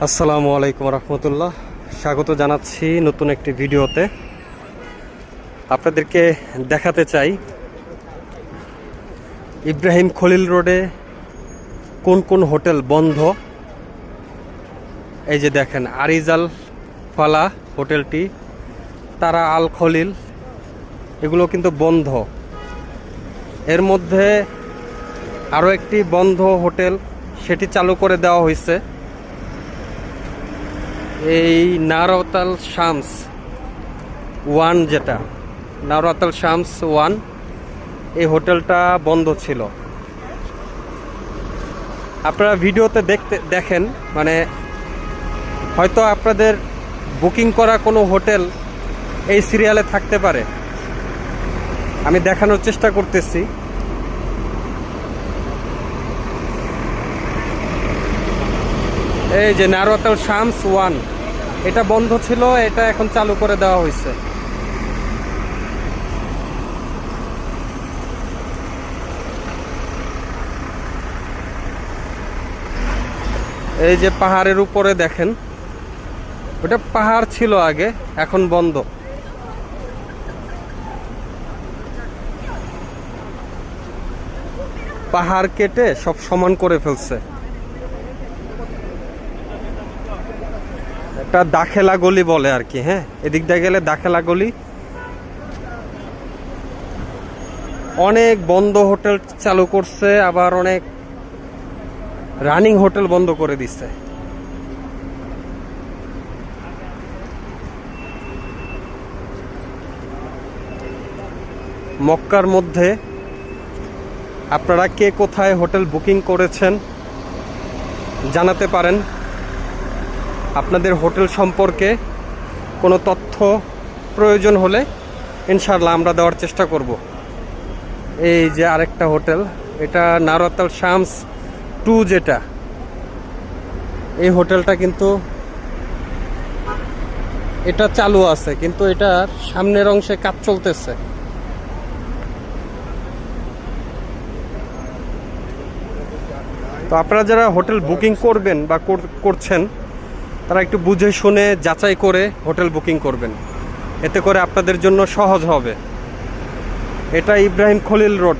আসসালামু আলাইকুম রহমতুল্লাহ। স্বাগত জানাচ্ছি নতুন একটি ভিডিওতে। আপনাদেরকে দেখাতে চাই ইব্রাহিম খলিল রোডে কোন কোন হোটেল বন্ধ। এই যে দেখেন, আরিজাল ফালা হোটেলটি, তারা আল খলিল, এগুলো কিন্তু বন্ধ। এর মধ্যে আরও একটি বন্ধ হোটেল, সেটি চালু করে দেওয়া হয়েছে। এই নারওয়াতাল শামস ওয়ান, যেটা নারওয়াতাল শামস ওয়ান, এই হোটেলটা বন্ধ ছিল। আপনারা ভিডিওতে দেখেন, মানে হয়তো আপনাদের বুকিং করা কোনো হোটেল এই সিরিয়ালে থাকতে পারে। আমি দেখানোর চেষ্টা করতেছি। এই যে নারওয়াতাল শামস ওয়ান, এটা বন্ধ ছিল, এটা এখন চালু করে দেওয়া হয়েছে। এই যে পাহাড়ের উপরে দেখেন, ওটা পাহাড় ছিল আগে, এখন বন্ধ। পাহাড় কেটে সব সমান করে ফেলছে। একটা দাখেলা গলি বলে আর কি, হ্যাঁ, এদিক দিয়ে গেলে দাখেলা গলি। অনেক বন্ধ হোটেল চালু করছে, আবার অনেক রানিং হোটেল বন্ধ করে দিচ্ছে। মক্কার মধ্যে আপনারা কে কোথায় হোটেল বুকিং করেছেন জানাতে পারেন। আপনাদের হোটেল সম্পর্কে কোনো তথ্য প্রয়োজন হলে ইনশাআল্লাহ আমরা দেওয়ার চেষ্টা করব। এই যে আরেকটা হোটেল, এটা নারওয়াতাল শামস টু, যেটা এই হোটেলটা কিন্তু এটা চালু আছে, কিন্তু এটার সামনের অংশে কাজ চলতেছে। তো আপনারা যারা হোটেল বুকিং করবেন বা করছেন, তারা একটু বুঝে শুনে যাচাই করে হোটেল বুকিং করবেন, এতে করে আপনাদের জন্য সহজ হবে। এটা ইব্রাহিম খলিল রোড।